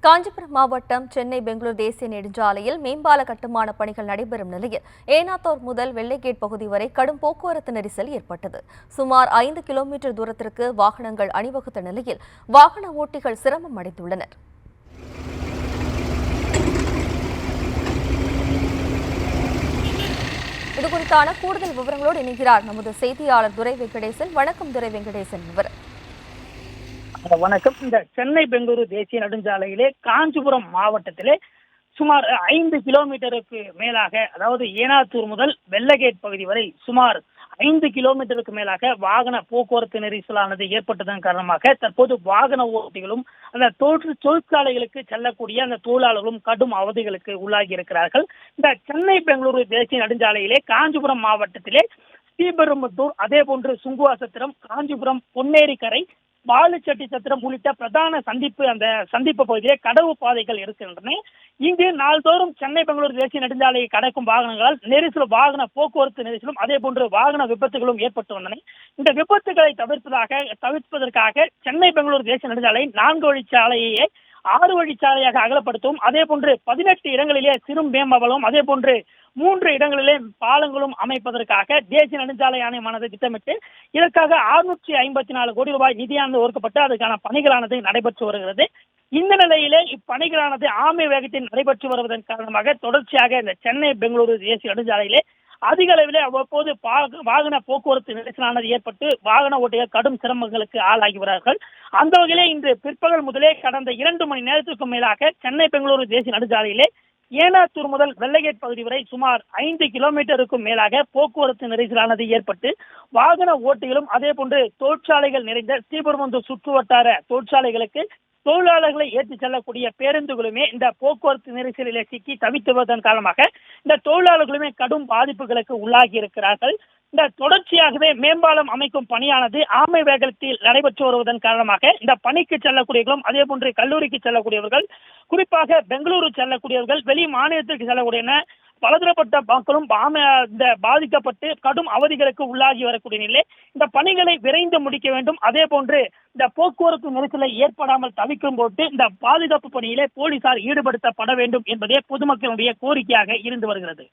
காஞ்சிபுரம் மாவட்டம் சென்னை பெங்களூர் தேசிய நெடுஞ்சாலையில் மேம்பால கட்டுமான பணிகள் நடைபெறும் நிலையில் ஏனாத்தூர் முதல் வெள்ளைகேட் பகுதி வரை கடும் போக்குவரத்து நெரிசல் ஏற்பட்டது. சுமார் 5 கிலோமீட்டர் தூரத்திற்கு வாகனங்கள் அணிவகுத்த நிலையில் வாகன ஓட்டிகள் சிரமம் அடைந்துள்ளனர். இதுகுறித்தான கூடுதல் விவரங்களோடு இணைகிறார் நமது செய்தியாளர் துரை வெங்கடேசன். வணக்கம் துரை வெங்கடேசன். வணக்கம். இந்த சென்னை பெங்களூரு தேசிய நெடுஞ்சாலையிலே காஞ்சிபுரம் மாவட்டத்திலே சுமார் 5 கிலோமீட்டருக்கு மேலாக, அதாவது ஏனாத்தூர் முதல் வெள்ளகேட் பகுதி வரை சுமார் 5 கிலோமீட்டருக்கு மேலாக வாகன போக்குவரத்து நெரிசலானது ஏற்பட்டதன் காரணமாக தற்போது வாகன ஓட்டிகளும் அந்த தொழிற்சாலைகளுக்கு செல்லக்கூடிய அந்த தொழிலாளர்களும் கடும் அவதிகளுக்கு உள்ளாகி இருக்கிறார்கள். இந்த சென்னை பெங்களூரு தேசிய நெடுஞ்சாலையிலே காஞ்சிபுரம் மாவட்டத்திலே ஸ்ரீபெரும்புத்தூர், அதே போன்று சுங்குவாசத்திரம், காஞ்சிபுரம், பொன்னேரிக்கரை, பாலுச்செட்டி சத்திரம் உள்ளிட்ட பிரதான சந்திப்பு பகுதியிலே கடவு பாதைகள் இருக்கின்றன. இங்கு நாள்தோறும் சென்னை பெங்களூரு தேசிய நெடுஞ்சாலையை கடக்கும் வாகனங்களால் வாகன போக்குவரத்து நெரிசலும் அதே போன்று வாகன விபத்துகளும் ஏற்பட்டு வந்தன. இந்த விபத்துகளை தவிர்ப்பதற்காக சென்னை பெங்களூரு தேசிய நெடுஞ்சாலை 4 வழிச்சாலையை 6 வழிச்சாலையாக அகலப்படுத்தவும், அதே போன்று 18 இடங்களிலே சிறு மேம்பாலம், அதே போன்று 3 இடங்களிலே பாலங்களும் அமைப்பதற்காக தேசிய நெடுஞ்சாலை ஆணையமானது திட்டமிட்டு இதற்காக 654 கோடி ரூபாய் நிதியானது ஒதுக்கப்பட்டு அதற்கான பணிகளானது நடைபெற்று வருகிறது. இந்த நிலையிலே இப்பணிகளானது ஆமை வேகத்தில் நடைபெற்று வருவதன் காரணமாக தொடர்ச்சியாக இந்த சென்னை பெங்களூரு தேசிய நெடுஞ்சாலையிலே அதிக அளவிலே அவ்வப்போது வாகன போக்குவரத்து நெரிசலானது ஏற்பட்டு வாகன ஓட்டிகள் கடும் சிரமங்களுக்கு ஆளாகிறார்கள். அந்த வகையிலே இன்று பிற்பகல் முதலே கடந்த 2 மணி நேரத்திற்கும் மேலாக சென்னை பெங்களூரு தேசிய நெடுஞ்சாலையிலே ஏனாத்தூர் முதல் வெள்ளகேட் பகுதி வரை சுமார் 5 கிலோமீட்டருக்கும் மேலாக போக்குவரத்து நெரிசலானது ஏற்பட்டு வாகன ஓட்டிகளும் அதே போன்று தொழிற்சாலைகள் நிறைந்த ஸ்ரீபெரும்புத்தூர் சுற்று வட்டார தொழிற்சாலைகளுக்கு தொழிலாளர்களை ஏற்றிச் செல்லக்கூடிய பேருந்துகளுமே இந்த போக்குவரத்து நெரிசலிலே சிக்கி தவித்துவதன் காரணமாக இந்த தொழிலாளர்களுமே கடும் பாதிப்புகளுக்கு உள்ளாகி இருக்கிறார்கள். இந்த தொடர்ச்சியாகவே மேம்பாலம் அமைக்கும் பணியானது ஆமை வேகத்தில் நடைபெற்று வருவதன் காரணமாக இந்த பணிக்கு செல்லக்கூடியவர்களும் அதே போன்று கல்லூரிக்கு செல்லக்கூடியவர்கள், குறிப்பாக பெங்களூரு செல்லக்கூடியவர்கள், வெளி மாநிலத்திற்கு செல்லக்கூடிய பலதரப்பட்ட மக்களும் இந்த பாதிக்கப்பட்டு கடும் அவதிகளுக்கு உள்ளாகி வரக்கூடிய நிலை. இந்த பணிகளை விரைந்து முடிக்க வேண்டும். அதே போன்று இந்த போக்குவரத்து நெரிசலை ஏற்படாமல் தவிக்கும் போட்டு இந்த பாதுகாப்பு பணியிலே போலீசார் ஈடுபடுத்தப்பட வேண்டும் என்பதே பொதுமக்களுடைய கோரிக்கையாக இருந்து வருகிறது.